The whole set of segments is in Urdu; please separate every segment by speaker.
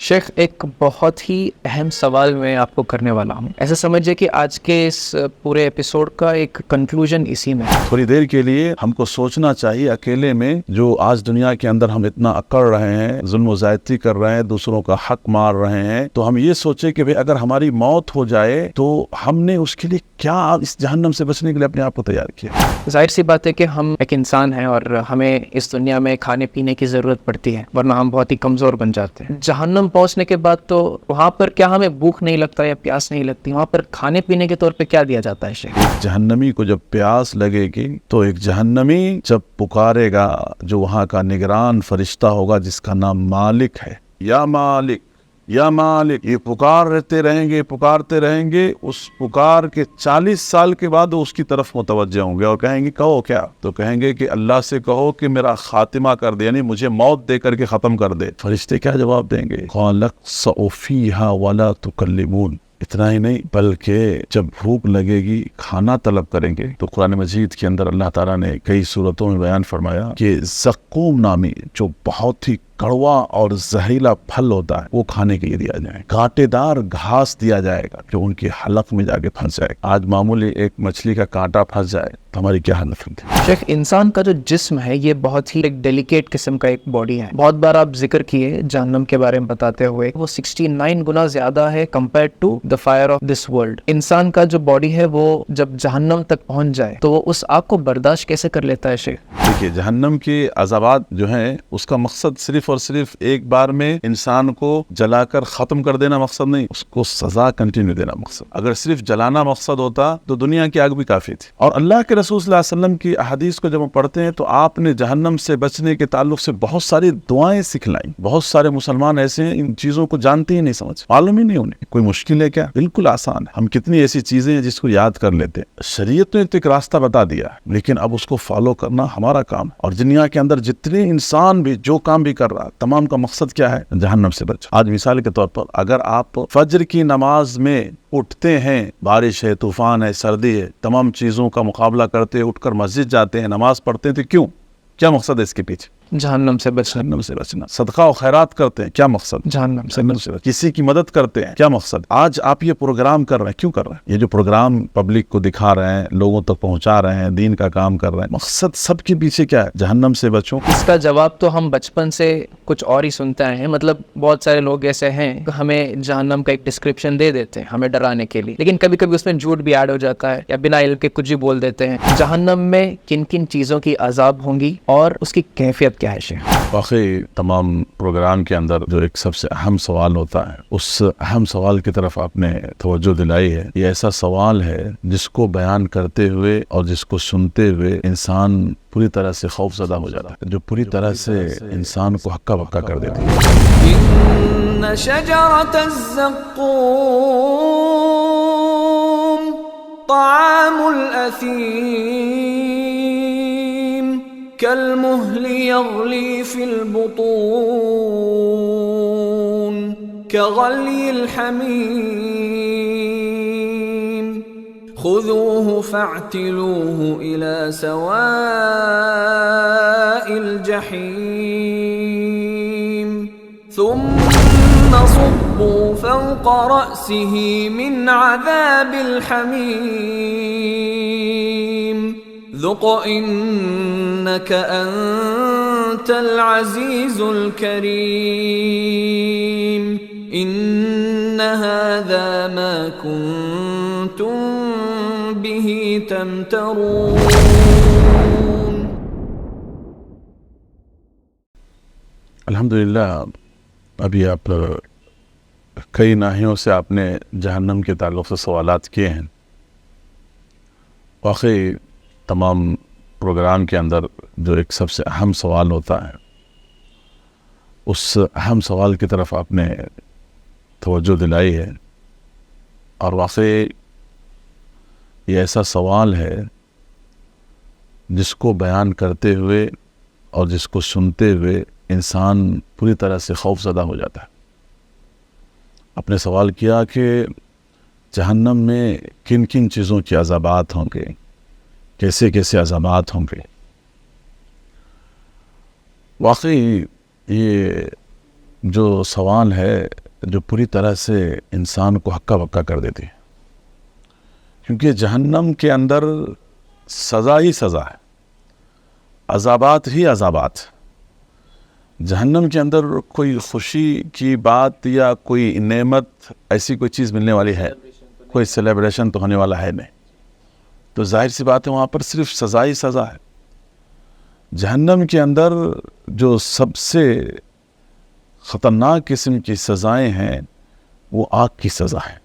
Speaker 1: شیخ، ایک بہت ہی اہم سوال میں آپ کو کرنے والا ہوں. ایسا سمجھے کہ آج کے اس پورے ایپیسوڈ کا ایک کنکلوژن اسی میں ہے.
Speaker 2: تھوڑی دیر کے لیے ہم کو سوچنا چاہیے اکیلے میں جو آج دنیا کے اندر ہم اتنا اکڑ رہے ہیں، ظلم و زیادتی کر رہے ہیں، دوسروں کا حق مار رہے ہیں، تو ہم یہ سوچیں کہ بھئی اگر ہماری موت ہو جائے تو ہم نے اس کے لیے کیا اس جہنم سے بچنے کے لیے اپنے آپ کو تیار کیا.
Speaker 1: ظاہر سی بات ہے کہ ہم ایک انسان ہیں اور ہمیں اس دنیا میں کھانے پینے کی ضرورت پڑتی ہے، ورنہ ہم بہت ہی کمزور بن جاتے ہیں. جہنم پہنچنے کے بعد تو وہاں پر کیا ہمیں بھوک نہیں لگتا یا پیاس نہیں لگتی؟ وہاں پر کھانے پینے کے طور پہ کیا دیا جاتا ہے شیخ؟
Speaker 2: جہنمی کو جب پیاس لگے گی تو ایک جہنمی جب پکارے گا، جو وہاں کا نگران فرشتہ ہوگا جس کا نام مالک ہے، یا مالک یا مالک، یہ پکارتے رہیں گے. اس پکار کے 40 سال کے بعد وہ اس کی طرف متوجہ ہوں گے اور کہیں گے کہو کیا؟ تو کہیں گے کہ اللہ سے کہو کہ میرا خاتمہ کر دے، یعنی مجھے موت دے کر کے ختم کر دے. فرشتے کیا جواب دیں گے؟ قال اخسؤوا فیہا ولا تکلمون. اتنا ہی نہیں بلکہ جب بھوک لگے گی کھانا طلب کریں گے تو قرآن مجید کے اندر اللہ تعالیٰ نے کئی صورتوں میں بیان فرمایا کہ زقوم نامی جو بہت ہی کڑوا اور زہریلا پھل ہوتا ہے وہ کھانے کے لیے دیا جائے. کانٹے دار گھاس دیا جائے گا جو ان کے حلق میں جا کے پھنس جائے گا. آج معمولی ایک مچھلی کا کانٹا پھنس جائے تو ہماری کیا حالت ہوتی ہے؟
Speaker 1: شیخ، انسان کا جو جسم ہے یہ بہت ہی ایک ڈیلیکیٹ قسم کا ایک باڈی ہے. بہت بار آپ ذکر کیے جہنم کے بارے میں بتاتے ہوئے، وہ 69 گنا زیادہ ہے compare to the fire of this world. انسان کا جو باڈی ہے وہ جب جہنم تک پہنچ جائے تو وہ اس آگ کو برداشت کیسے کر لیتا ہے شیخ؟
Speaker 2: دیکھیے، جہنم کے عذابات جو ہیں اس کا مقصد صرف اور صرف ایک بار میں انسان کو جلا کر ختم کر دینا مقصد نہیں، اس کو سزا کنٹینیو دینا مقصد. اگر صرف جلانا مقصد ہوتا تو دنیا کی آگ بھی کافی تھی. اور اللہ کے رسول صلی اللہ علیہ وسلم کی احادیث کو جب ہم پڑھتے ہیں تو آپ نے جہنم سے بچنے کے تعلق سے بہت ساری دعائیں سکھلائیں. بہت سارے مسلمان ایسے ہیں ان چیزوں کو جانتے ہی نہیں، سمجھ معلوم ہی نہیں انہیں. کوئی مشکل ہے کیا؟ بالکل آسان ہے. ہم کتنی ایسی چیزیں ہیں جس کو یاد کر لیتے ہیں. شریعت نے تو ایک راستہ بتا دیا لیکن اب اس کو فالو کرنا ہمارا کام. اور دنیا کے اندر جتنے انسان بھی جو کام بھی کر رہا تمام کا مقصد کیا ہے؟ جہنم سے بچ. آج مثال کے طور پر اگر آپ فجر کی نماز میں اٹھتے ہیں، بارش ہے، طوفان ہے، سردی ہے، تمام چیزوں کا مقابلہ کرتے اٹھ کر مسجد جاتے ہیں، نماز پڑھتے ہیں، تو کیوں؟ کیا مقصد ہے اس کے پیچھے؟
Speaker 1: جہنم سے بچنا.
Speaker 2: جہنم سے بچنا. صدقہ و خیرات کرتے ہیں، کیا مقصد؟
Speaker 1: جہنم سے
Speaker 2: بچنا. کسی کی مدد کرتے ہیں، کیا مقصد؟ آج آپ یہ پروگرام کر رہے ہیں، کیوں کر رہے ہیں؟ یہ جو پروگرام پبلک کو دکھا رہے ہیں، لوگوں تک پہنچا رہے ہیں، دین کا کام کر رہے ہیں، مقصد سب کے پیچھے کیا ہے؟ جہنم سے بچو.
Speaker 1: اس کا جواب تو ہم بچپن سے کچھ اور ہی سنتے ہیں. مطلب بہت سارے لوگ ایسے ہیں کہ ہمیں جہنم کا ایک ڈسکرپشن دے دیتے ہیں ہمیں ڈرانے کے لیے، لیکن کبھی کبھی اس میں جھوٹ بھی ایڈ ہو جاتا ہے یا بنا علم کے کچھ بھی بول دیتے ہیں. جہنم میں کن کن چیزوں کی عذاب ہوں گی اور اس کی کیفیت کیا ہے شیخ؟
Speaker 2: واقعی تمام پروگرام کے اندر جو ایک سب سے اہم سوال ہوتا ہے، اس اہم سوال کی طرف آپ نے توجہ دلائی ہے. یہ ایسا سوال ہے جس کو بیان کرتے ہوئے اور جس کو سنتے ہوئے انسان پوری طرح سے خوف زدہ ہو جاتا ہے، جو پوری طرح سے انسان کو ہکا بکا کر دیتی ہے.
Speaker 3: ان شجرۃ الزقوم طعام الاثیم كالمهل يغلي في البطون كغلي الحميم خذوه فاعتلوه إلى سواء الجحيم ثم صبوا فوق رأسه من عذاب الحميم ذق إنك أنت العزيز الكريم إن هذا ما كنتم به تمترون.
Speaker 2: الحمدللہ ابھی آپ کئی ناحیوں سے آپ نے جہنم کے تعلق سے سوالات کیے ہیں. واقعی تمام پروگرام کے اندر جو ایک سب سے اہم سوال ہوتا ہے اس اہم سوال کی طرف آپ نے توجہ دلائی ہے. اور واقعی یہ ایسا سوال ہے جس کو بیان کرتے ہوئے اور جس کو سنتے ہوئے انسان پوری طرح سے خوف زدہ ہو جاتا ہے. آپ نے سوال کیا کہ جہنم میں کن کن چیزوں کے عذابات ہوں گے، کیسے کیسے عذابات ہوں گے. واقعی یہ جو سوال ہے جو پوری طرح سے انسان کو ہکا بکا کر دیتی ہے، کیونکہ جہنم کے اندر سزا ہی سزا ہے، عذابات ہی عذابات۔ جہنم کے اندر کوئی خوشی کی بات یا کوئی نعمت ایسی کوئی چیز ملنے والی ہے؟ کوئی سیلیبریشن تو ہونے والا ہے نہیں، تو ظاہر سی بات ہے وہاں پر صرف سزا ہی سزا ہے۔ جہنم کے اندر جو سب سے خطرناک قسم کی سزائیں ہیں وہ آگ کی سزا ہے،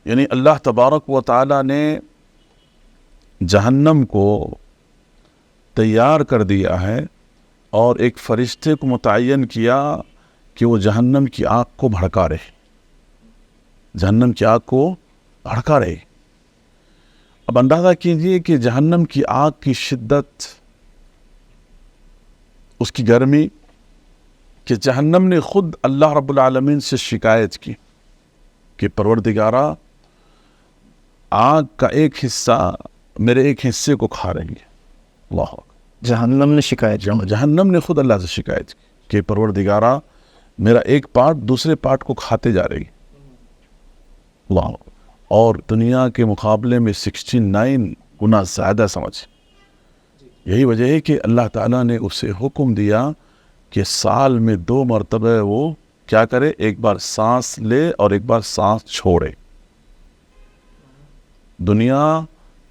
Speaker 2: یعنی اللہ تبارک و تعالی نے جہنم کو تیار کر دیا ہے اور ایک فرشتے کو متعین کیا کہ وہ جہنم کی آگ کو بھڑکا رہے، جہنم کی آگ کو بھڑکا رہے۔ اب اندازہ کیجئے کہ جہنم کی آگ کی شدت، اس کی گرمی، کہ جہنم نے خود اللہ رب العالمین سے شکایت کی کہ پروردگارا آگ کا ایک حصہ میرے ایک حصے کو کھا رہی ہے۔ اللہ اکبر،
Speaker 1: جہنم نے شکایت کی۔
Speaker 2: جہنم نے خود اللہ سے شکایت کی کہ پروردگارا میرا ایک پارٹ دوسرے پارٹ کو کھاتے جا رہی ہے۔ اللہ اکبر، اور دنیا کے مقابلے میں 69 گنا زیادہ سمجھ۔ یہی وجہ ہے کہ اللہ تعالیٰ نے اسے حکم دیا کہ سال میں 2 مرتبہ وہ کیا کرے، ایک بار سانس لے اور ایک بار سانس چھوڑے۔ دنیا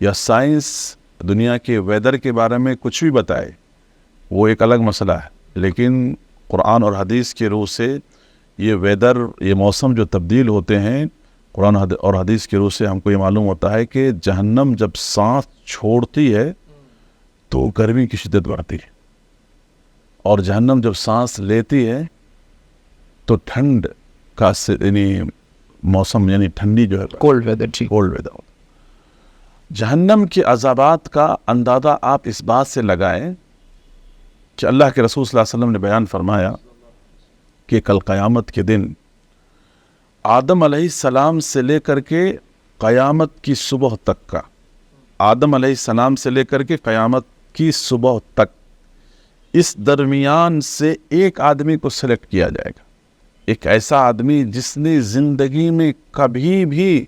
Speaker 2: یا سائنس دنیا کے ویدر کے بارے میں کچھ بھی بتائے وہ ایک الگ مسئلہ ہے، لیکن قرآن اور حدیث کے روح سے یہ ویدر، یہ موسم جو تبدیل ہوتے ہیں، قرآن اور حدیث کے روح سے ہم کو یہ معلوم ہوتا ہے کہ جہنم جب سانس چھوڑتی ہے تو گرمی کی شدت بڑھتی ہے، اور جہنم جب سانس لیتی ہے تو ٹھنڈ کا یعنی موسم، یعنی ٹھنڈی جو ہے،
Speaker 1: کولڈ ویدر، جی
Speaker 2: کولڈ ویدر ہوتا ہے۔ جہنم کے عذابات کا اندازہ آپ اس بات سے لگائیں کہ اللہ کے رسول صلی اللہ علیہ وسلم نے بیان فرمایا کہ کل قیامت کے دن آدم علیہ السلام سے لے کر کے قیامت کی صبح تک کا، آدم علیہ السلام سے لے کر کے قیامت کی صبح تک، اس درمیان سے ایک آدمی کو سلیکٹ کیا جائے گا، ایک ایسا آدمی جس نے زندگی میں کبھی بھی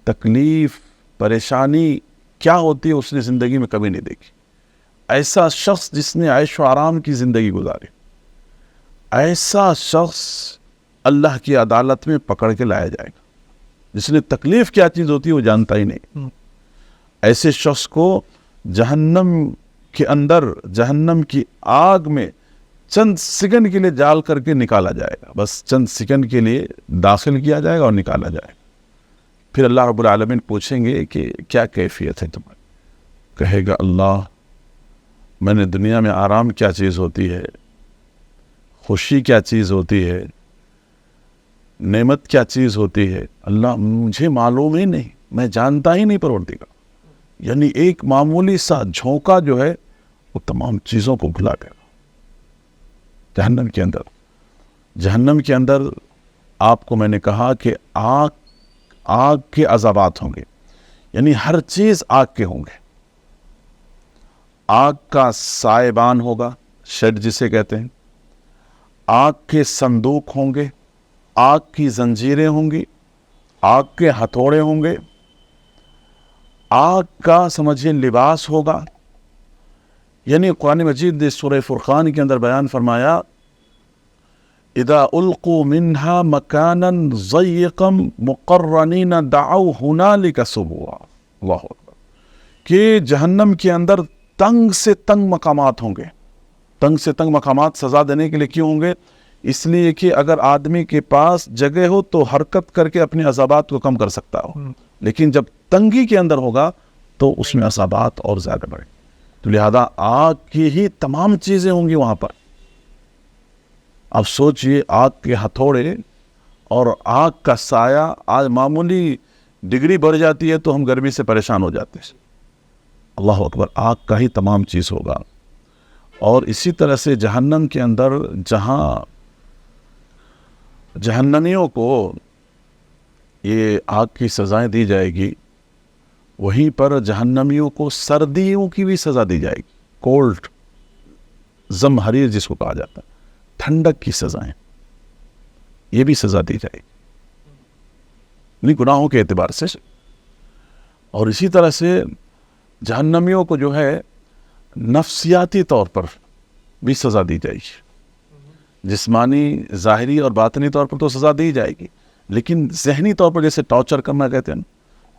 Speaker 2: تکلیف، پریشانی کیا ہوتی ہے اس نے زندگی میں کبھی نہیں دیکھی، ایسا شخص جس نے عیش و آرام کی زندگی گزاری، ایسا شخص اللہ کی عدالت میں پکڑ کے لایا جائے گا، جس نے تکلیف کیا چیز ہوتی ہے وہ جانتا ہی نہیں۔ ایسے شخص کو جہنم کے اندر، جہنم کی آگ میں چند سیکنڈ کے لیے ڈال کر کے نکالا جائے گا، بس چند سیکنڈ کے لیے داخل کیا جائے گا اور نکالا جائے گا۔ پھر اللہ رب العالمین پوچھیں گے کہ کیا کیفیت ہے تمہاری؟ کہے گا اللہ، میں نے دنیا میں آرام کیا چیز ہوتی ہے، خوشی کیا چیز ہوتی ہے، نعمت کیا چیز ہوتی ہے، اللہ مجھے معلوم ہی نہیں، میں جانتا ہی نہیں پروردگار۔ یعنی ایک معمولی سا جھونکا جو ہے وہ تمام چیزوں کو بھلا گیا۔ جہنم کے اندر، جہنم کے اندر آپ کو میں نے کہا کہ آگ کے عذابات ہوں گے، یعنی ہر چیز آگ کے ہوں گے۔ آگ کا سائبان ہوگا، شیڈ جسے کہتے ہیں، آگ کے صندوق ہوں گے، آگ کی زنجیریں ہوں گی، آگ کے ہتھوڑے ہوں گے، آگ کا سمجھیں لباس ہوگا۔ یعنی قرآن مجید نے سورہ فرقان کے اندر بیان فرمایا اذا القوا منها مکانا ضیقا مقرنین دعوا ہنالک ثبورا، اللہ اکبر، کہ جہنم کے اندر تنگ سے تنگ مقامات ہوں گے۔ تنگ سے تنگ مقامات سزا دینے کے لیے کیوں ہوں گے؟ اس لیے کہ اگر آدمی کے پاس جگہ ہو تو حرکت کر کے اپنے عذابات کو کم کر سکتا ہو، لیکن جب تنگی کے اندر ہوگا تو اس میں عذابات اور زیادہ بڑھیں، تو لہذا آگ کی ہی تمام چیزیں ہوں گی وہاں پر۔ اب سوچئے آگ کے ہتھوڑے اور آگ کا سایہ، آج معمولی ڈگری بڑھ جاتی ہے تو ہم گرمی سے پریشان ہو جاتے ہیں، اللہ اکبر، آگ کا ہی تمام چیز ہوگا۔ اور اسی طرح سے جہنم کے اندر جہاں جہنمیوں کو یہ آگ کی سزائیں دی جائے گی، وہیں پر جہنمیوں کو سردیوں کی بھی سزا دی جائے گی، کولڈ، زمہریر جس کو کہا جاتا ہے، ٹھنڈک کی سزائیں، یہ بھی سزا دی جائے گی یعنی گناہوں کے اعتبار سے. اور اسی طرح سے جہنمیوں کو جو ہے نفسیاتی طور پر بھی سزا دی جائے گی. جسمانی، ظاہری اور باطنی طور پر تو سزا دی جائے گی، لیکن ذہنی طور پر جیسے ٹارچر کرنا کہتے ہیں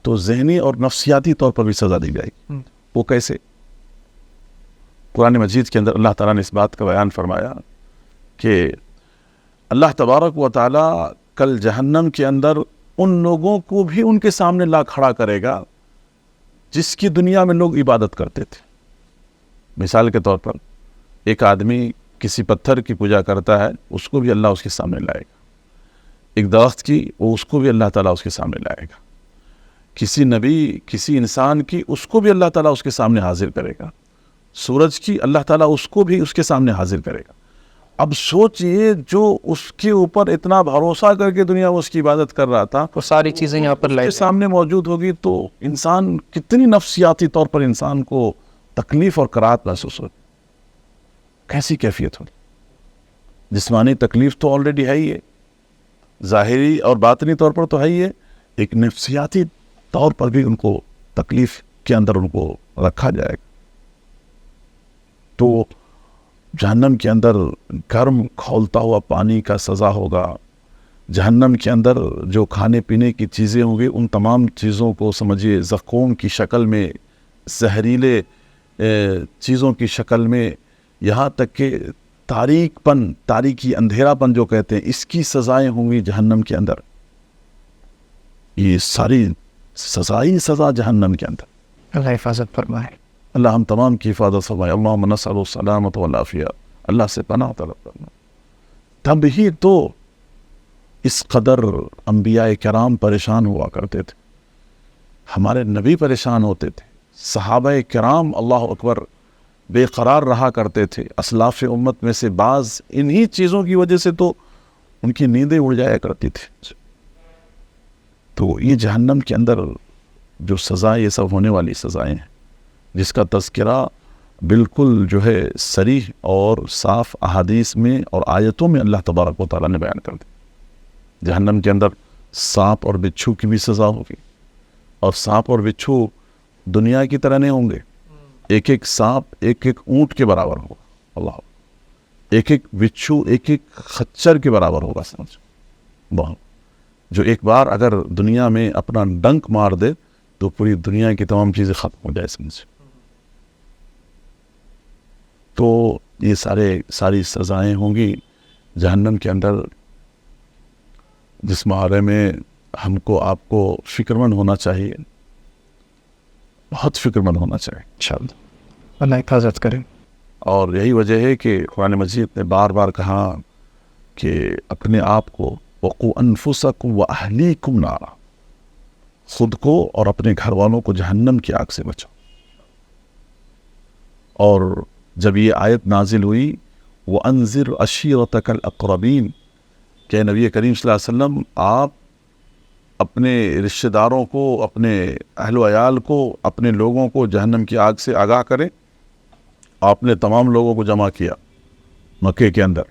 Speaker 2: تو ذہنی اور نفسیاتی طور پر بھی سزا دی جائے گی. وہ کیسے؟ قرآن مجید کے اندر اللہ تعالیٰ نے اس بات کا بیان فرمایا کہ اللہ تبارک و تعالیٰ کل جہنم کے اندر ان لوگوں کو بھی ان کے سامنے لا کھڑا کرے گا جس کی دنیا میں لوگ عبادت کرتے تھے. مثال کے طور پر ایک آدمی کسی پتھر کی پوجا کرتا ہے، اس کو بھی اللہ اس کے سامنے لائے گا. ایک درخت کی، وہ اس کو بھی اللہ تعالیٰ اس کے سامنے لائے گا. کسی نبی، کسی انسان کی، اس کو بھی اللہ تعالیٰ اس کے سامنے حاضر کرے گا. سورج کی، اللہ تعالیٰ اس کو بھی اس کے سامنے حاضر کرے گا. اب سوچئے جو اس کے اوپر اتنا بھروسہ کر کے دنیا میں اس کی عبادت کر رہا تھا،
Speaker 1: وہ ساری چیزیں یہاں پر
Speaker 2: اس
Speaker 1: لائے
Speaker 2: کے سامنے موجود ہوگی تو انسان کتنی نفسیاتی طور پر انسان کو تکلیف اور کراہت محسوس ہوگی. کیسی کیفیت ہوگی؟ جسمانی تکلیف تو آلریڈی ہے ہی ہے، ظاہری اور باطنی طور پر تو ہے ہی ہے، ایک نفسیاتی طور پر بھی ان کو تکلیف کے اندر ان کو رکھا جائے گا. تو جہنم کے اندر گرم کھولتا ہوا پانی کا سزا ہوگا. جہنم کے اندر جو کھانے پینے کی چیزیں ہوں گی، ان تمام چیزوں کو سمجھیے زقوم کی شکل میں، زہریلے چیزوں کی شکل میں، یہاں تک کہ تاریکی، اندھیرا پن جو کہتے ہیں، اس کی سزائیں ہوں گی جہنم کے اندر. یہ ساری سزا جہنم کے اندر.
Speaker 1: اللہ حفاظت فرمائے.
Speaker 2: اللہ ہم تمام کی حفاظت فرمائے. اللہم نسأل السلامۃ والعافیہ. اللہ سے پناہ طلب کرنا. تب ہی تو اس قدر انبیاء کرام پریشان ہوا کرتے تھے، ہمارے نبی پریشان ہوتے تھے، صحابہ کرام اللہ اکبر بے قرار رہا کرتے تھے. اسلاف امت میں سے بعض انہی چیزوں کی وجہ سے تو ان کی نیندیں اڑ جایا کرتی تھی. تو یہ جہنم کے اندر جو سزائیں، یہ سب ہونے والی سزائیں ہیں، جس کا تذکرہ بالکل جو ہے صریح اور صاف احادیث میں اور آیتوں میں اللہ تبارک و تعالیٰ نے بیان کر دی. جہنم کے اندر سانپ اور بچھو کی بھی سزا ہوگی، اور سانپ اور بچھو دنیا کی طرح نہیں ہوں گے. ایک ایک سانپ ایک ایک اونٹ کے برابر ہوگا. اللہ، ایک ایک بچھو ایک ایک خچر کے برابر ہوگا. سمجھ بہت، جو ایک بار اگر دنیا میں اپنا ڈنک مار دے تو پوری دنیا کی تمام چیزیں ختم ہو جائے. سمجھ، تو یہ ساری سزائیں ہوں گی جہنم کے اندر، جس بارے میں ہم کو، آپ کو فکر مند ہونا چاہیے، بہت فکر مند ہونا چاہیے انشاءاللہ.
Speaker 1: اللہ حفاظت کرے.
Speaker 2: اور یہی وجہ ہے کہ قرآن مجید نے بار بار کہا کہ اپنے آپ کو وقوا انفسکم واہلیکم نارا، خود کو اور اپنے گھر والوں کو جہنم کی آگ سے بچاؤ. اور جب یہ آیت نازل ہوئی وَأَنذِرْ عَشِيرَتَكَ الْأَقْرَبِينَ، کہ نبی کریم صلی اللہ علیہ وسلم آپ اپنے رشتہ داروں کو، اپنے اہل و عیال کو، اپنے لوگوں کو جہنم کی آگ سے آگاہ کریں. آپ نے تمام لوگوں کو جمع کیا مکے کے اندر،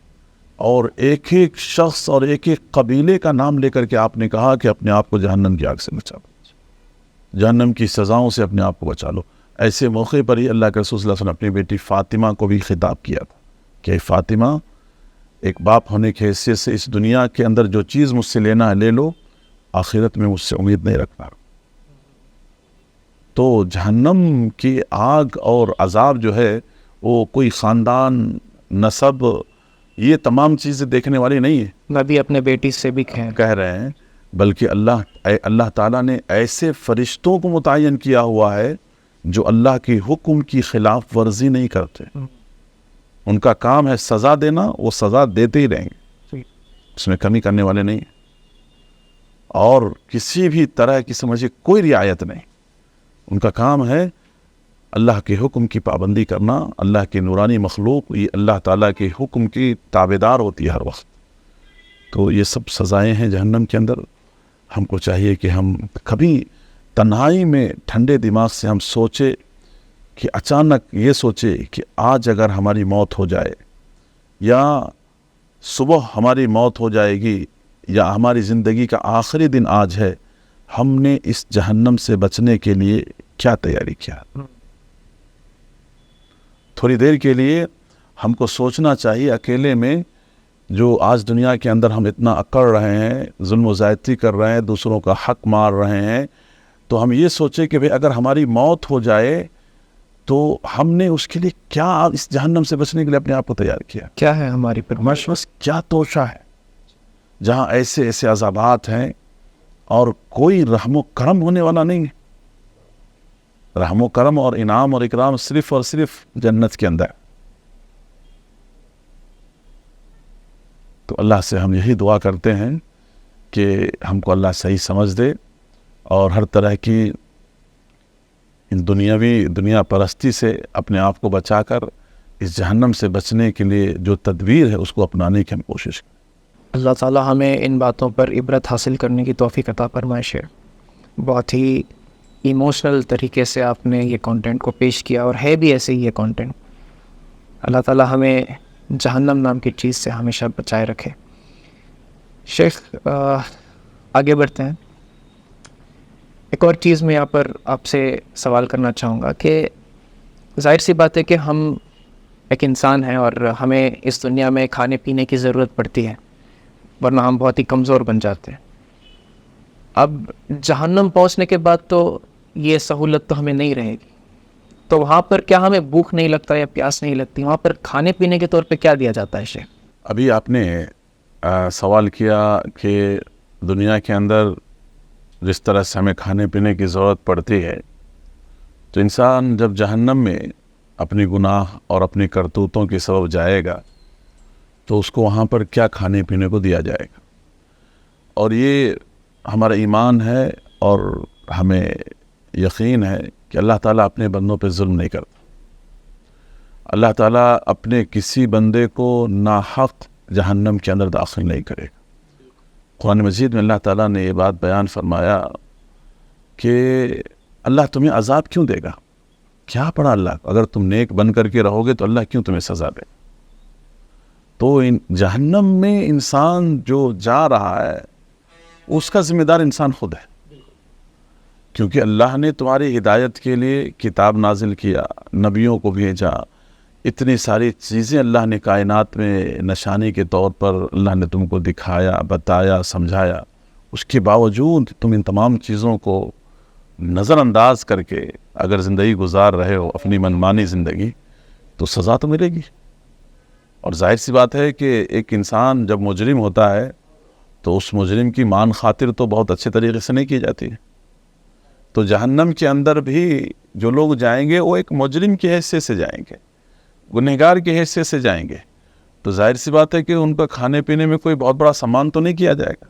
Speaker 2: اور ایک ایک شخص اور ایک ایک قبیلے کا نام لے کر کے آپ نے کہا کہ اپنے آپ کو جہنم کی آگ سے بچا لو، جہنم کی سزاؤں سے اپنے آپ کو بچا لو. ایسے موقع پر ہی اللہ کے رسول صلی اللہ علیہ وسلم اپنی بیٹی فاطمہ کو بھی خطاب کیا تھا کہ فاطمہ، ایک باپ ہونے کی حیثیت سے اس دنیا کے اندر جو چیز مجھ سے لینا ہے لے لو، آخرت میں مجھ سے امید نہیں رکھنا. تو جہنم کی آگ اور عذاب جو ہے وہ کوئی خاندان، نسب، یہ تمام چیزیں دیکھنے والی نہیں ہے.
Speaker 1: نبی اپنے بیٹی سے بھی
Speaker 2: کہہ رہے ہیں، بلکہ اللہ تعالیٰ نے ایسے فرشتوں کو متعین کیا ہوا ہے جو اللہ کے حکم کی خلاف ورزی نہیں کرتے. ان کا کام ہے سزا دینا، وہ سزا دیتے ہی رہیں گے، اس میں کمی کرنے والے نہیں ہیں، اور کسی بھی طرح کی سمجھے کوئی رعایت نہیں. ان کا کام ہے اللہ کے حکم کی پابندی کرنا. اللہ کی نورانی مخلوق یہ اللہ تعالیٰ کے حکم کی تابعدار ہوتی ہے ہر وقت. تو یہ سب سزائیں ہیں جہنم کے اندر. ہم کو چاہیے کہ ہم کبھی تنہائی میں ٹھنڈے دماغ سے ہم سوچے کہ اچانک یہ سوچے کہ آج اگر ہماری موت ہو جائے، یا صبح ہماری موت ہو جائے گی یا ہماری زندگی کا آخری دن آج ہے، ہم نے اس جہنم سے بچنے کے لیے کیا تیاری کیا؟ تھوڑی دیر کے لیے ہم کو سوچنا چاہیے، اکیلے میں جو آج دنیا کے اندر ہم اتنا اکڑ رہے ہیں، ظلم و زیادتی کر رہے ہیں، دوسروں کا حق مار رہے ہیں، تو ہم یہ سوچیں کہ بھئی اگر ہماری موت ہو جائے تو ہم نے اس کے لیے کیا اس جہنم سے بچنے کے لیے اپنے آپ کو تیار کیا؟
Speaker 1: کیا ہے ہماری
Speaker 2: مشوس کیا توشہ ہے جہاں ایسے ایسے عذابات ہیں اور کوئی رحم و کرم ہونے والا نہیں ہے۔ رحم و کرم اور انعام اور اکرام صرف اور صرف جنت کے اندر۔ تو اللہ سے ہم یہی دعا کرتے ہیں کہ ہم کو اللہ صحیح سمجھ دے اور ہر طرح کی ان دنیا پرستی سے اپنے آپ کو بچا کر اس جہنم سے بچنے کے لیے جو تدبیر ہے اس کو اپنانے کی ہم کوشش کریں۔
Speaker 1: اللہ تعالیٰ ہمیں ان باتوں پر عبرت حاصل کرنے کی توفیق عطا فرمائے۔ شیخ بہت ہی ایموشنل طریقے سے آپ نے یہ کانٹینٹ کو پیش کیا، اور ہے بھی ایسے ہی یہ کانٹینٹ۔ اللہ تعالیٰ ہمیں جہنم نام کی چیز سے ہمیشہ بچائے رکھے۔ شیخ آگے بڑھتے ہیں۔ ایک اور چیز میں یہاں پر آپ سے سوال کرنا چاہوں گا کہ ظاہر سی بات ہے کہ ہم ایک انسان ہیں اور ہمیں اس دنیا میں کھانے پینے کی ضرورت پڑتی ہے، ورنہ ہم بہت ہی کمزور بن جاتے ہیں۔ اب جہنم پہنچنے کے بعد تو یہ سہولت تو ہمیں نہیں رہے گی، تو وہاں پر کیا ہمیں بھوک نہیں لگتا یا پیاس نہیں لگتی؟ وہاں پر کھانے پینے کے طور پہ کیا دیا جاتا ہے شیخ؟
Speaker 2: ابھی آپ نے سوال کیا کہ دنیا کے اندر جس طرح سے ہمیں کھانے پینے کی ضرورت پڑتی ہے، تو انسان جب جہنم میں اپنی گناہ اور اپنی کرتوتوں کے سبب جائے گا تو اس کو وہاں پر کیا کھانے پینے کو دیا جائے گا؟ اور یہ ہمارا ایمان ہے اور ہمیں یقین ہے کہ اللہ تعالیٰ اپنے بندوں پہ ظلم نہیں کرتا۔ اللہ تعالیٰ اپنے کسی بندے کو ناحق جہنم کے اندر داخل نہیں کرے گا۔ قرآن مجید میں اللہ تعالیٰ نے یہ بات بیان فرمایا کہ اللہ تمہیں عذاب کیوں دے گا؟ کیا پڑا اللہ کو؟ اگر تم نیک بن کر کے رہو گے تو اللہ کیوں تمہیں سزا دے؟ تو جہنم میں انسان جو جا رہا ہے اس کا ذمہ دار انسان خود ہے، کیونکہ اللہ نے تمہاری ہدایت کے لیے کتاب نازل کیا، نبیوں کو بھیجا، اتنی ساری چیزیں اللہ نے کائنات میں نشانی کے طور پر اللہ نے تم کو دکھایا، بتایا، سمجھایا۔ اس کے باوجود تم ان تمام چیزوں کو نظر انداز کر کے اگر زندگی گزار رہے ہو، اپنی منمانی زندگی، تو سزا تو ملے گی۔ اور ظاہر سی بات ہے کہ ایک انسان جب مجرم ہوتا ہے تو اس مجرم کی مان خاطر تو بہت اچھے طریقے سے نہیں کی جاتی ہے۔ تو جہنم کے اندر بھی جو لوگ جائیں گے وہ ایک مجرم کی حیثیت سے جائیں گے، گنہگار کی حیثیت سے جائیں گے، تو ظاہر سی بات ہے کہ ان کا کھانے پینے میں کوئی بہت بڑا سامان تو نہیں کیا جائے گا،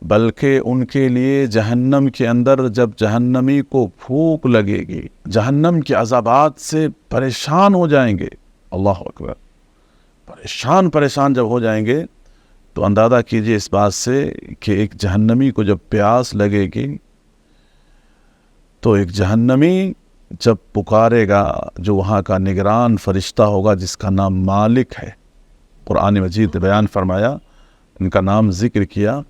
Speaker 2: بلکہ ان کے لیے جہنم کے اندر جب جہنمی کو بھوک لگے گی، جہنم کے عذابات سے پریشان ہو جائیں گے، اللہ اکبر، پریشان جب ہو جائیں گے تو اندازہ کیجئے اس بات سے کہ ایک جہنمی کو جب پیاس لگے گی تو ایک جہنمی جب پکارے گا، جو وہاں کا نگران فرشتہ ہوگا جس کا نام مالک ہے، قرآن مجید بیان فرمایا، ان کا نام ذکر کیا،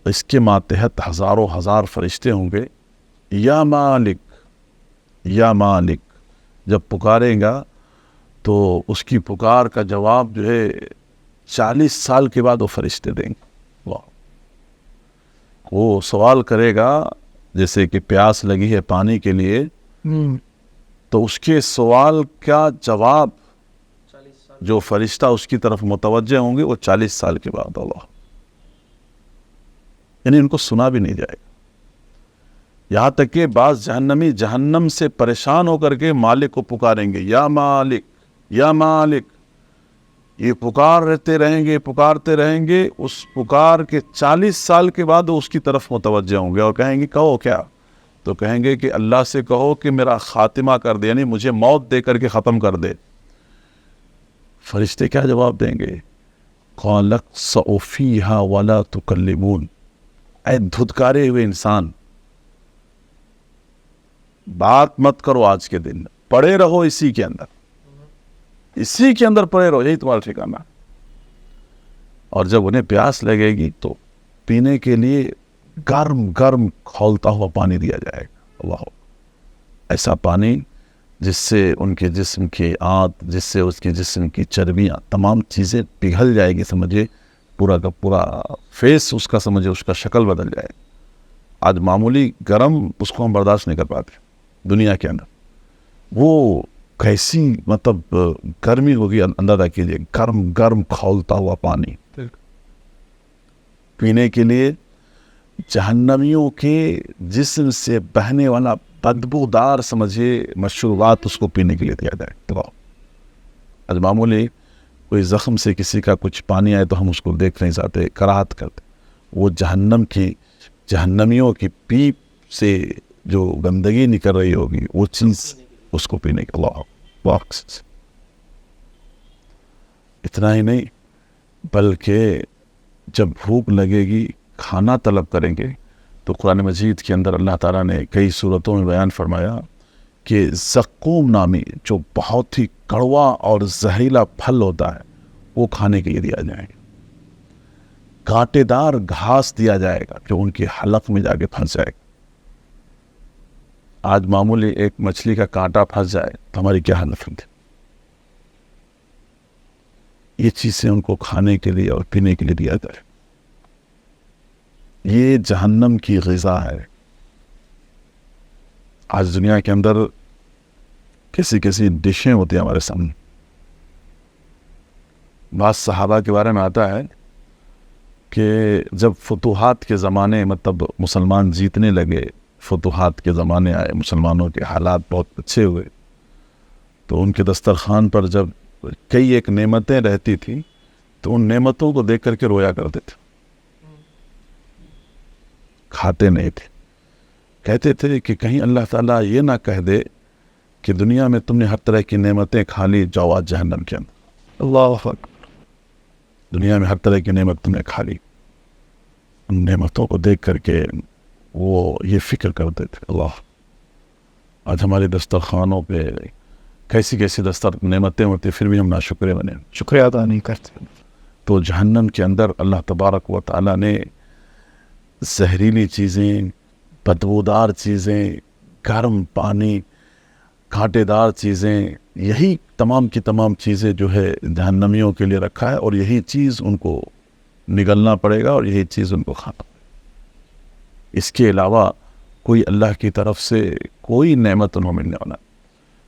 Speaker 2: اس کے ماتحت ہزاروں ہزار فرشتے ہوں گے، یا مالک یا مالک جب پکارے گا تو اس کی پکار کا جواب جو ہے 40 سال کے بعد وہ فرشتے دیں گے۔ وہ سوال کرے گا، جیسے کہ پیاس لگی ہے پانی کے لیے، تو اس کے سوال کا جواب جو فرشتہ اس کی طرف متوجہ ہوں گے وہ 40 سال کے بعد، اللہ، یعنی ان کو سنا بھی نہیں جائے گا۔ یہاں تک کہ بعض جہنمی جہنم سے پریشان ہو کر کے مالک کو پکاریں گے، یا مالک یا مالک، یہ پکارتے رہیں گے، اس پکار کے 40 سال کے بعد وہ اس کی طرف متوجہ ہوں گے اور کہیں گے کہو کیا؟ تو کہیں گے کہ اللہ سے کہو کہ میرا خاتمہ کر دے، یعنی مجھے موت دے کر کے ختم کر دے۔ فرشتے کیا جواب دیں گے؟ قَالَ اخْسَئُوا فِيهَا وَلَا تُكَلِّمُونَ، اے دھتکارے ہوئے انسان، بات مت کرو، آج کے دن پڑے رہو اسی کے اندر پڑے رہو، یہی تمہارا ٹھکانہ۔ اور جب انہیں پیاس لگے گی تو پینے کے لیے گرم گرم کھولتا ہوا پانی دیا جائے گا. اللہ، ایسا پانی جس سے ان کے جسم کی آنت، جس سے اس کے جسم کی چربیاں، تمام چیزیں پگھل جائے گی. سمجھے پورا کا پورا فیس اس کا، سمجھے اس کا شکل بدل جائے. آج معمولی گرم اس کو ہم برداشت نہیں کر پاتے دنیا کے اندر. وہ کیسی مطلب گرمی ہوگی اندازہ کیجیے. گرم گرم کھولتا ہوا پانی پینے کے لیے جہنمیوں کے جسم سے بہنے والا بدبودار سمجھے مشروبات اس کو پینے کے لیے دیا جائے. تو آج معمولی کوئی زخم سے کسی کا کچھ پانی آئے تو ہم اس کو دیکھ نہیں جاتے، کراہت کرتے. وہ جہنمیوں کی پیپ سے جو گندگی نکل رہی ہوگی وہ چیز اس کو پینے کے. اللہ باکس. اتنا ہی نہیں بلکہ جب بھوک لگے گی، کھانا طلب کریں گے، تو قرآن مجید کے اندر اللہ تعالیٰ نے کئی صورتوں میں بیان فرمایا کہ زقوم نامی جو بہت ہی کڑوا اور زہریلا پھل ہوتا ہے وہ کھانے کے لیے دیا جائے گا. کانٹے دار گھاس دیا جائے گا جو ان کے حلق میں جا کے پھنس جائے گا. آج معمولی ایک مچھلی کا کانٹا پھنس جائے تو ہماری کیا حالت ہوتی. یہ چیزیں ان کو کھانے کے لیے اور پینے کے لیے دیا جائے. یہ جہنم کی غذا ہے. آج دنیا کے اندر کیسی کیسی ڈشیں ہوتی ہیں ہمارے سامنے. بعض صحابہ کے بارے میں آتا ہے کہ جب فتوحات کے زمانے مطلب مسلمان جیتنے لگے، فتوحات کے زمانے آئے، مسلمانوں کے حالات بہت اچھے ہوئے، تو ان کے دسترخوان پر جب کئی ایک نعمتیں رہتی تھیں تو ان نعمتوں کو دیکھ کر کے رویا کرتے تھے. کھاتے نہیں تھے. کہتے تھے کہ کہیں اللہ تعالیٰ یہ نہ کہہ دے کہ دنیا میں تم نے ہر طرح کی نعمتیں کھا لی، جاؤ آج جہنم کے اندر.
Speaker 1: اللہ اکبر.
Speaker 2: دنیا میں ہر طرح کی نعمت تم نے کھا لی. ان نعمتوں کو دیکھ کر کے وہ یہ فکر کرتے تھے. اللہ، آج ہمارے دسترخوانوں پہ کیسی کیسی نعمتیں ہوتی، پھر بھی ہم ناشکرے بنے،
Speaker 1: شکریہ ادا نہیں کرتے.
Speaker 2: تو جہنم کے اندر اللہ تبارک و تعالیٰ نے زہریلی چیزیں، بدبودار چیزیں، گرم پانی، کانٹے دار چیزیں، یہی تمام کی تمام چیزیں جو ہے جہنمیوں کے لیے رکھا ہے، اور یہی چیز ان کو نگلنا پڑے گا اور یہی چیز ان کو کھانا پڑے گا. اس کے علاوہ کوئی اللہ کی طرف سے کوئی نعمت انہوں ملنے والا.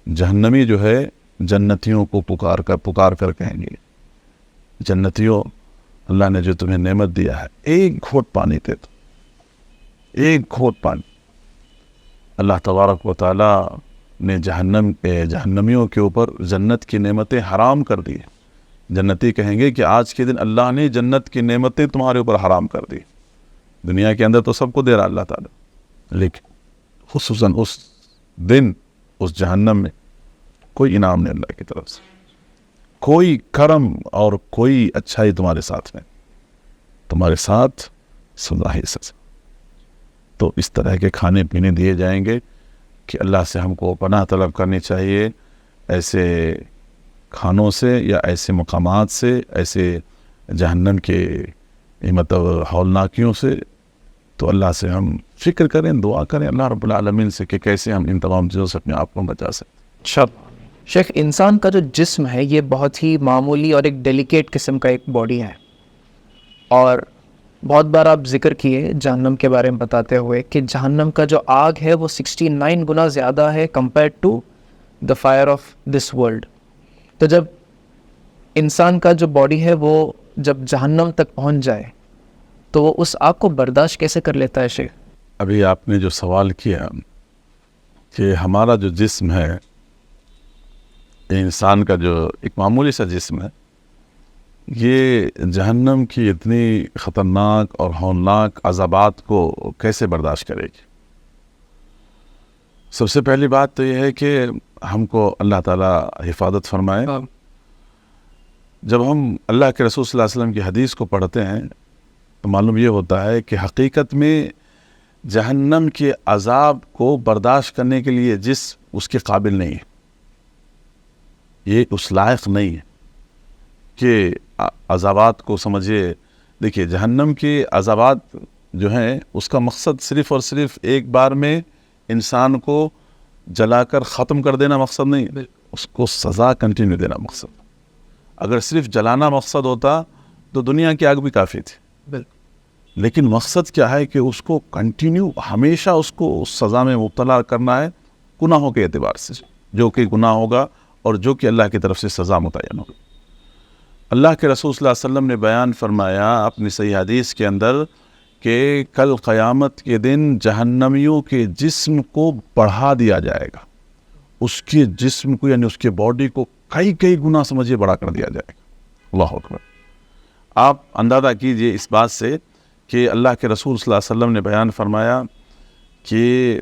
Speaker 2: جہنمی جو ہے جنتیوں کو پکار کر کہیں گے، جنتیوں اللہ نے جو تمہیں نعمت دیا ہے، ایک گھونٹ پانی دے دو، ایک گھونٹ پانی. اللہ تبارک و تعالیٰ نے جہنمیوں کے اوپر جنت کی نعمتیں حرام کر دی. جنتی کہیں گے کہ آج کے دن اللہ نے جنت کی نعمتیں تمہارے اوپر حرام کر دی. دنیا کے اندر تو سب کو دے رہا اللہ تعالیٰ، لیکن خصوصاً اس دن اس جہنم میں کوئی انعام نہیں اللہ کی طرف سے، کوئی کرم اور کوئی اچھائی تمہارے ساتھ نہیں، تمہارے ساتھ سزا ہی سزا. تو اس طرح کے کھانے پینے دیے جائیں گے کہ اللہ سے ہم کو پناہ طلب کرنی چاہیے ایسے کھانوں سے یا ایسے مقامات سے، ایسے جہنم کے مطلب ہولناکیوں سے. تو اللہ سے ہم فکر کریں، دعا کریں اللہ رب العالمین سے کہ کیسے ہم ان تمام چیزوں سے اپنے آپ کو بچا سکیں.
Speaker 1: شیخ، انسان کا جو جسم ہے یہ بہت ہی معمولی اور ایک ڈیلیکیٹ قسم کا ایک باڈی ہے، اور بہت بار آپ ذکر کیے جہنم کے بارے میں بتاتے ہوئے کہ جہنم کا جو آگ ہے وہ 69 گنا زیادہ ہے compare to the fire of this world. تو جب انسان کا جو باڈی ہے وہ جب جہنم تک پہنچ جائے تو وہ اس آگ کو برداشت کیسے کر لیتا ہے شیخ؟
Speaker 2: ابھی آپ نے جو سوال کیا کہ ہمارا جو جسم ہے، انسان کا جو ایک معمولی سا جسم ہے، یہ جہنم کی اتنی خطرناک اور ہولناک عذابات کو کیسے برداشت کرے گی؟ سب سے پہلی بات تو یہ ہے کہ ہم کو اللہ تعالیٰ حفاظت فرمائے. جب ہم اللہ کے رسول صلی اللہ علیہ وسلم کی حدیث کو پڑھتے ہیں تو معلوم یہ ہوتا ہے کہ حقیقت میں جہنم کے عذاب کو برداشت کرنے کے لیے جسم اس کے قابل نہیں ہے، یہ اس لائق نہیں ہے کہ عذابات کو سمجھیے. دیکھیے جہنم کے عذابات جو ہیں اس کا مقصد صرف اور صرف ایک بار میں انسان کو جلا کر ختم کر دینا مقصد نہیں, اس کو سزا کنٹینیو دینا مقصد. اگر صرف جلانا مقصد ہوتا تو دنیا کی آگ بھی کافی تھی, لیکن مقصد کیا ہے کہ اس کو کنٹینیو ہمیشہ اس کو اس سزا میں مبتلا کرنا ہے گناہوں کے اعتبار سے, جو کہ گناہ ہوگا اور جو کہ اللہ کی طرف سے سزا متعین ہوگی. اللہ کے رسول صلی اللہ علیہ وسلم نے بیان فرمایا اپنی صحیح حدیث کے اندر کہ کل قیامت کے دن جہنمیوں کے جسم کو بڑھا دیا جائے گا, اس کے جسم کو یعنی اس کے باڈی کو کئی گنا سمجھے بڑا کر دیا جائے گا. اللہ اکبر. آپ اندازہ کیجئے اس بات سے کہ اللہ کے رسول صلی اللہ علیہ وسلم نے بیان فرمایا کہ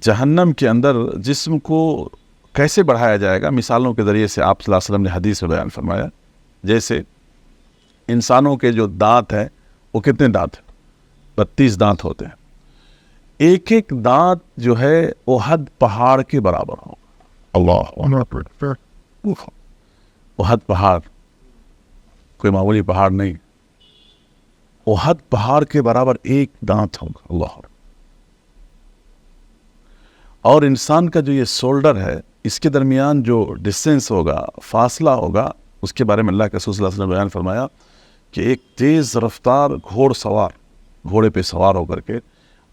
Speaker 2: جہنم کے اندر جسم کو کیسے بڑھایا جائے گا. مثالوں کے ذریعے سے آپ صلی اللہ علیہ وسلم نے حدیث میں بیان فرمایا, جیسے انسانوں کے جو دانت ہیں وہ کتنے دانت ہیں؟ 32 دانت ہوتے ہیں. ایک ایک دانت جو ہے احد پہاڑ کے برابر ہوگا. اللہ, احد پہاڑ کوئی معمولی پہاڑ نہیں, احد پہاڑ کے برابر ایک دانت ہوگا. اللہ. اور انسان کا جو یہ شولڈر ہے اس کے درمیان جو ڈسٹینس ہوگا, فاصلہ ہوگا, اس کے بارے میں اللہ کے رسول صلی اللہ علیہ وسلم نے بیان فرمایا کہ ایک تیز رفتار گھوڑ سوار گھوڑے پہ سوار ہو کر کے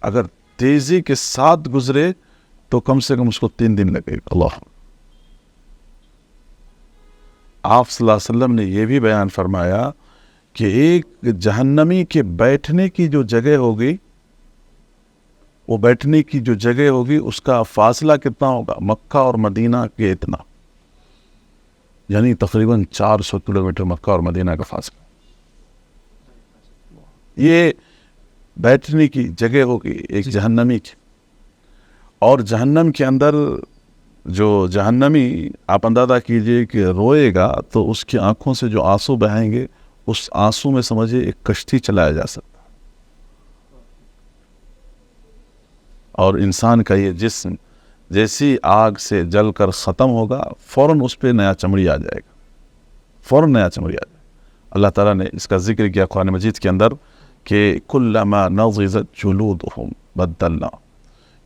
Speaker 2: اگر تیزی کے ساتھ گزرے تو کم سے کم اس کو 3 دن لگے گا. اللہ. آپ صلی اللہ علیہ وسلم نے یہ بھی بیان فرمایا کہ ایک جہنمی کے بیٹھنے کی جو جگہ ہوگی, وہ بیٹھنے کی جو جگہ ہوگی اس کا فاصلہ کتنا ہوگا؟ مکہ اور مدینہ کے اتنا, یعنی تقریباً 400 کلومیٹر مکہ اور مدینہ کا فاصلہ. یہ بیٹھنے کی جگہ ہوگی ایک جہنمی کی. اور جہنم کے اندر جو جہنمی آپ اندازہ کیجئے کہ روئے گا تو اس کی آنکھوں سے جو آنسو بہائیں گے اس آنسو میں سمجھے ایک کشتی چلایا جا سکتا. اور انسان کا یہ جسم جیسی آگ سے جل کر ختم ہوگا فوراً اس پہ نیا چمڑی آ جائے گا, فوراً نیا چمڑی آ جائے گا. اللہ تعالیٰ نے اس کا ذکر کیا قرآن مجید کے اندر کہ کلما نضجت جلودہم بدلنا,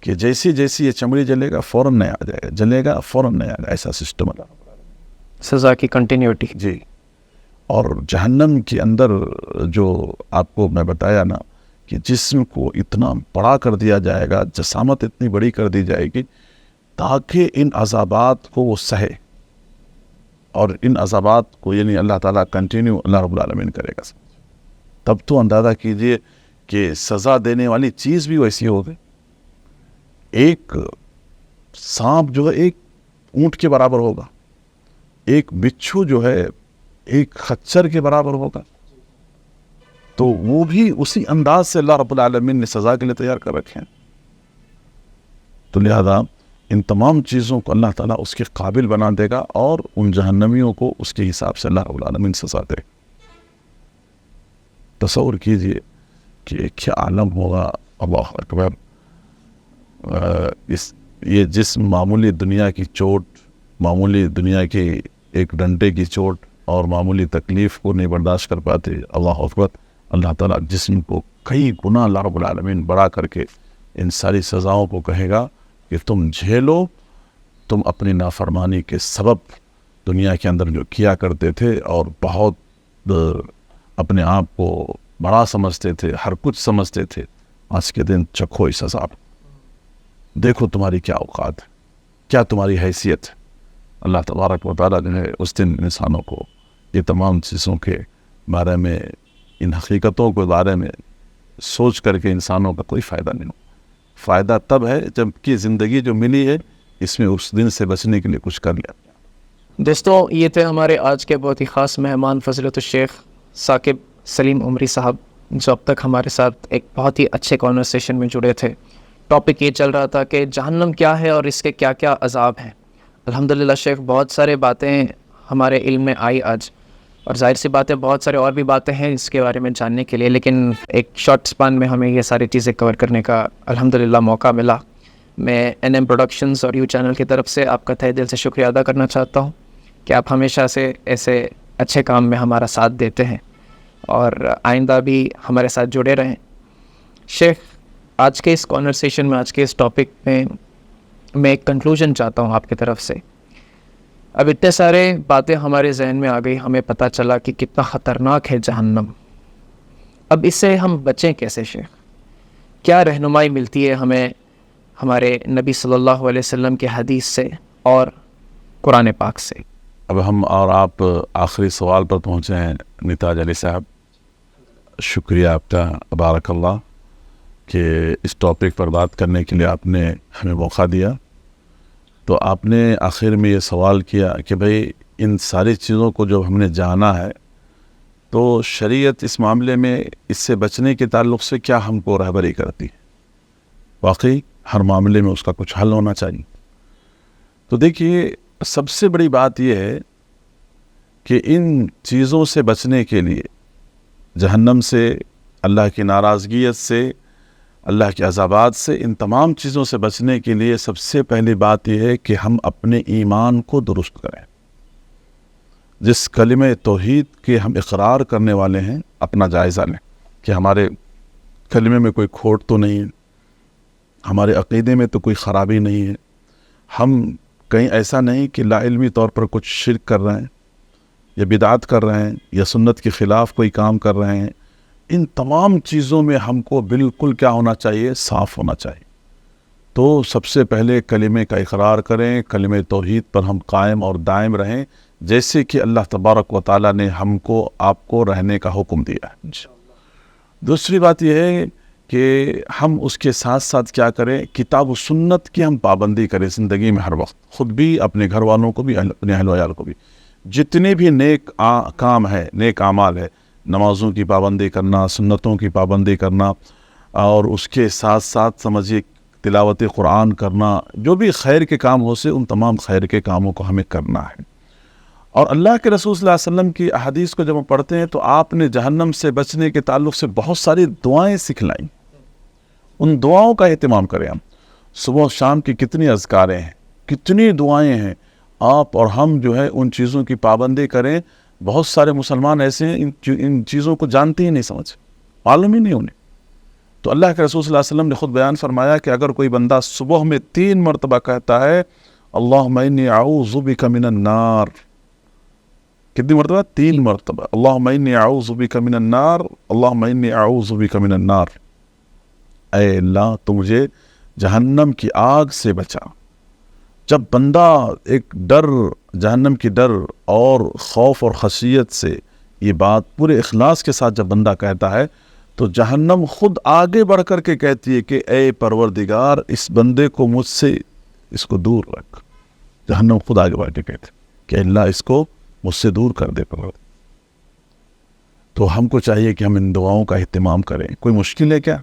Speaker 2: کہ جیسی جیسی یہ چمڑی جلے گا فوراً نیا آ جائے گا, جلے گا فوراً نیا آ جائے گا. ایسا سسٹم اللہ
Speaker 1: سزا کی کنٹینیوٹی.
Speaker 2: جی. اور جہنم کے اندر جو آپ کو میں بتایا نا کہ جسم کو اتنا بڑا کر دیا جائے گا, جسامت اتنی بڑی کر دی جائے گی تاکہ ان عذابات کو وہ سہے, اور ان عذابات کو یعنی اللہ تعالیٰ کنٹینیو اللہ رب العالمین کرے گا. تب تو اندازہ کیجئے کہ سزا دینے والی چیز بھی ویسی ہوگی. ایک سانپ جو ہے ایک اونٹ کے برابر ہوگا, ایک بچھو جو ہے ایک خچر کے برابر ہوگا, تو وہ بھی اسی انداز سے اللہ رب العالمین نے سزا کے لیے تیار کر رکھے ہیں. تو لہذا ان تمام چیزوں کو اللہ تعالیٰ اس کے قابل بنا دے گا اور ان جہنمیوں کو اس کے حساب سے اللہ رب العالمین سزا دے. تصور کیجئے کہ کیا عالم ہوگا. اللہ اکبر. یہ جسم معمولی دنیا کی چوٹ, معمولی دنیا کی ایک ڈنڈے کی چوٹ اور معمولی تکلیف کو نہیں برداشت کر پاتے. اللہ اکبر. اللہ تعالیٰ جسم کو کئی گنا اللہ رب العالمین بڑا کر کے ان ساری سزاؤں کو کہے گا کہ تم جھیلو, تم اپنی نافرمانی کے سبب دنیا کے اندر جو کیا کرتے تھے اور بہت اپنے آپ کو بڑا سمجھتے تھے, ہر کچھ سمجھتے تھے, آج کے دن چکھو اس عذاب. دیکھو تمہاری کیا اوقات ہے, کیا تمہاری حیثیت ہے. اللہ تبارک و تعالیٰ جو ہے اس دن انسانوں کو یہ تمام چیزوں کے بارے میں, ان حقیقتوں کے بارے میں سوچ کر کے انسانوں کا کوئی فائدہ نہیں ہو. فائدہ تب ہے جب کہ زندگی جو ملی ہے اس میں اس دن سے بچنے کے لیے کچھ کر لیا.
Speaker 1: دوستوں, یہ تھے ہمارے آج کے بہت ہی خاص مہمان فضیلت الشیخ ثاقب سلیم عمری صاحب, جو اب تک ہمارے ساتھ ایک بہت ہی اچھے کانورسیشن میں جڑے تھے. ٹاپک یہ چل رہا تھا کہ جہنم کیا ہے اور اس کے کیا کیا عذاب ہیں. الحمدللہ شیخ بہت سارے باتیں ہمارے علم میں آئی آج, اور ظاہر سی باتیں بہت سارے اور بھی باتیں ہیں اس کے بارے میں جاننے کے لیے, لیکن ایک شارٹ سپان میں ہمیں یہ ساری چیزیں کور کرنے کا الحمدللہ موقع ملا. میں NM پروڈکشنز اور یو چینل کی طرف سے آپ کا تہہ دل سے شکریہ ادا کرنا چاہتا ہوں کہ آپ ہمیشہ سے ایسے اچھے کام میں ہمارا ساتھ دیتے ہیں اور آئندہ بھی ہمارے ساتھ جڑے رہیں۔ شیخ، آج کے اس کانورسیشن میں، آج کے اس ٹاپک میں ایک کنکلوژن چاہتا ہوں آپ کی طرف سے۔ اب اتنے سارے باتیں ہمارے ذہن میں آ گئی، ہمیں پتہ چلا کہ کتنا خطرناک ہے جہنم۔ اب اس سے ہم بچیں کیسے شیخ؟ کیا رہنمائی ملتی ہے ہمیں ہمارے نبی صلی اللہ علیہ وسلم کے حدیث سے اور قرآن پاک سے؟
Speaker 2: اب ہم اور آپ آخری سوال پر پہنچے ہیں نتاج علی صاحب، شکریہ آپ کا، بارک اللہ، کہ اس ٹاپک پر بات کرنے کے لیے آپ نے ہمیں موقع دیا۔ تو آپ نے آخر میں یہ سوال کیا کہ بھئی ان ساری چیزوں کو جو ہم نے جانا ہے تو شریعت اس معاملے میں اس سے بچنے کے تعلق سے کیا ہم کو رہبری کرتی ہے؟ واقعی ہر معاملے میں اس کا کچھ حل ہونا چاہیے۔ تو دیکھیے، سب سے بڑی بات یہ ہے کہ ان چیزوں سے بچنے کے لیے، جہنم سے، اللہ کی ناراضگیت سے، اللہ کے عذابات سے، ان تمام چیزوں سے بچنے کے لیے سب سے پہلی بات یہ ہے کہ ہم اپنے ایمان کو درست کریں۔ جس کلمہ توحید کے ہم اقرار کرنے والے ہیں، اپنا جائزہ لیں کہ ہمارے کلمے میں کوئی کھوٹ تو نہیں ہے، ہمارے عقیدے میں تو کوئی خرابی نہیں ہے، ہم کہیں ایسا نہیں کہ لا علمی طور پر کچھ شرک کر رہے ہیں یا بدعت کر رہے ہیں یا سنت کے خلاف کوئی کام کر رہے ہیں۔ ان تمام چیزوں میں ہم کو بالکل کیا ہونا چاہیے؟ صاف ہونا چاہیے۔ تو سب سے پہلے کلمے کا اقرار کریں، کلمہ توحید پر ہم قائم اور دائم رہیں، جیسے کہ اللہ تبارک و تعالیٰ نے ہم کو، آپ کو رہنے کا حکم دیا ہے۔ دوسری بات یہ ہے کہ ہم اس کے ساتھ ساتھ کیا کریں؟ کتاب و سنت کی ہم پابندی کریں زندگی میں ہر وقت، خود بھی، اپنے گھر والوں کو بھی، اپنے اہل و عیال کو بھی۔ جتنے بھی نیک کام ہے، نیک اعمال ہے، نمازوں کی پابندی کرنا، سنتوں کی پابندی کرنا، اور اس کے ساتھ ساتھ سمجھیے تلاوت قرآن کرنا، جو بھی خیر کے کام ہو سے ان تمام خیر کے کاموں کو ہمیں کرنا ہے۔ اور اللہ کے رسول صلی اللہ علیہ وسلم کی احادیث کو جب ہم پڑھتے ہیں تو آپ نے جہنم سے بچنے کے تعلق سے بہت ساری دعائیں سکھلائیں، ان دعاؤں کا اہتمام کریں۔ ہم صبح و شام کی کتنی اذکاریں ہیں، کتنی دعائیں ہیں، آپ اور ہم جو ہے ان چیزوں کی پابندی کریں۔ بہت سارے مسلمان ایسے ہیں ان چیزوں کو جانتے ہی نہیں، سمجھ معلوم ہی نہیں انہیں۔ تو اللہ کے رسول صلی اللہ علیہ وسلم نے خود بیان فرمایا کہ اگر کوئی بندہ صبح میں 3 مرتبہ کہتا ہے اللہم انی اعوذ بک من النار، کتنی مرتبہ؟ 3 مرتبہ، اللہم انی اعوذ بک من النار، اللہم انی اعوذ بک من النار، اے اللہ تو مجھے جہنم کی آگ سے بچا۔ جب بندہ ایک ڈر، جہنم کی ڈر اور خوف اور خشیت سے یہ بات پورے اخلاص کے ساتھ جب بندہ کہتا ہے تو جہنم خود آگے بڑھ کر کے کہتی ہے کہ اے پروردگار اس بندے کو مجھ سے، اس کو دور رکھ۔ جہنم خود آگے بڑھ کے کہتی کہ اللہ اس کو مجھ سے دور کر دے پروردگار۔ تو ہم کو چاہیے کہ ہم ان دعاؤں کا اہتمام کریں۔ کوئی مشکل ہے کیا؟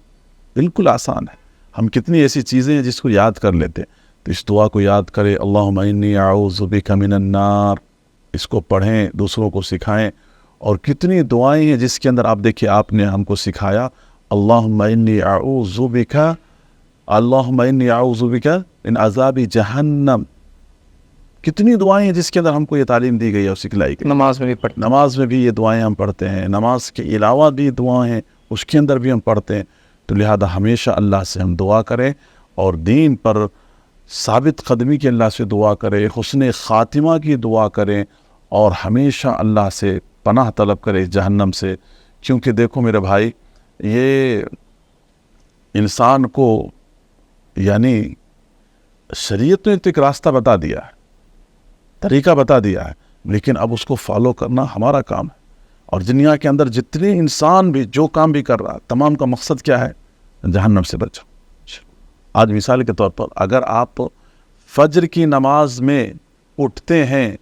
Speaker 2: بالکل آسان ہے۔ ہم کتنی ایسی چیزیں ہیں جس کو یاد کر لیتے ہیں، تو اس دعا کو یاد کریں، اللہم انی اعوذ بک من النار، اس کو پڑھیں، دوسروں کو سکھائیں۔ اور کتنی دعائیں ہیں جس کے اندر آپ دیکھیں آپ نے ہم کو سکھایا اللہم انی اعوذ بک، اللہم انی اعوذ بک من عذاب جہنم۔ کتنی دعائیں ہیں جس کے اندر ہم کو یہ تعلیم دی گئی اور سکھلائی گئی۔
Speaker 1: نماز میں بھی پڑھتے،
Speaker 2: نماز میں بھی یہ دعائیں ہم پڑھتے ہیں، نماز کے علاوہ بھی دعائیں ہیں اس کے اندر بھی ہم پڑھتے ہیں۔ تو لہذا ہمیشہ اللہ سے ہم دعا کریں اور دین پر ثابت قدمی کی اللہ سے دعا کریں، حسن خاتمہ کی دعا کریں، اور ہمیشہ اللہ سے پناہ طلب کریں جہنم سے۔ کیونکہ دیکھو میرے بھائی، یہ انسان کو یعنی شریعت نے تو ایک راستہ بتا دیا ہے، طریقہ بتا دیا ہے، لیکن اب اس کو فالو کرنا ہمارا کام ہے۔ اور دنیا کے اندر جتنے انسان بھی جو کام بھی کر رہا ہے، تمام کا مقصد کیا ہے؟ جہنم سے بچو۔ آج مثال کے طور پر اگر آپ فجر کی نماز میں اٹھتے ہیں،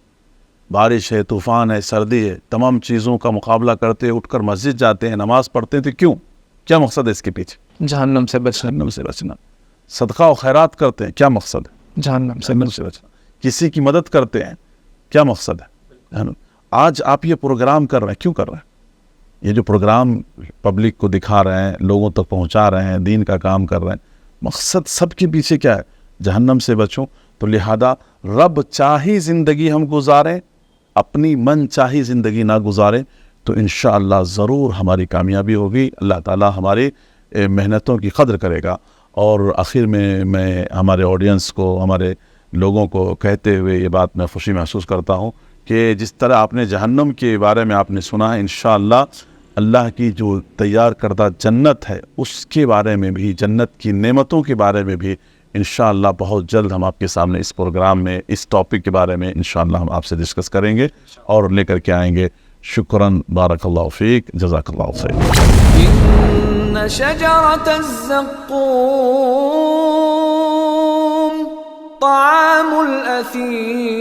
Speaker 2: بارش ہے، طوفان ہے، سردی ہے، تمام چیزوں کا مقابلہ کرتے اٹھ کر مسجد جاتے ہیں، نماز پڑھتے ہیں، تو کیوں؟ کیا مقصد ہے اس کے پیچھے؟
Speaker 1: جہنم سے بچنا،
Speaker 2: جہنم سے بچنا۔ صدقہ و خیرات کرتے ہیں، کیا مقصد ہے؟
Speaker 1: جہنم سے
Speaker 2: جہنم سے بچنا۔ کسی کی مدد کرتے ہیں، کیا مقصد ہے؟ آج آپ یہ پروگرام کر رہے ہیں، کیوں کر رہے ہیں؟ یہ جو پروگرام پبلک کو دکھا رہے ہیں، لوگوں تک پہنچا رہے ہیں، دین کا کام کر رہے ہیں، مقصد سب کے پیچھے کیا ہے؟ جہنم سے بچوں۔ تو لہذا رب چاہی زندگی ہم گزاریں، اپنی من چاہی زندگی نہ گزاریں تو انشاءاللہ ضرور ہماری کامیابی ہوگی. اللہ تعالی ہماری محنتوں کی قدر کرے گا. اور آخر میں ہمارے آڈینس کو، ہمارے لوگوں کو کہتے ہوئے یہ بات میں خوشی محسوس کرتا ہوں کہ جس طرح آپ نے جہنم کے بارے میں آپ نے سنا ہے، انشاءاللہ اللہ کی جو تیار کردہ جنت ہے اس کے بارے میں بھی، جنت کی نعمتوں کے بارے میں بھی انشاءاللہ بہت جلد ہم آپ کے سامنے اس پروگرام میں اس ٹاپک کے بارے میں انشاءاللہ ہم آپ سے ڈسکس کریں گے اور لے کر کے آئیں گے. شکراً، بارک اللہ فیک، جزاک اللہ خیر.
Speaker 3: إن شجرة الزقوم طعام الأثيم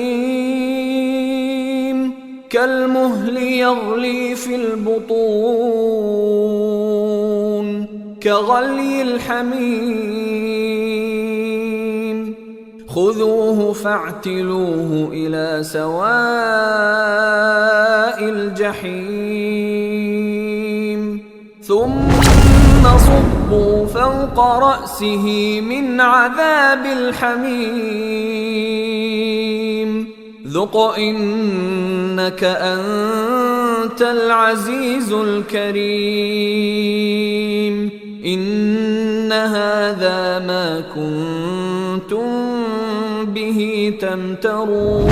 Speaker 3: كالمهل يغلي في البطون كغلي الحميم خذوه فاعتلوه إلى سواء الجحيم ثم صبوا فوق رأسه من عذاب الحميم ذق إنك أنت العزيز الكريم إن هذا ما كنتم به تمترون.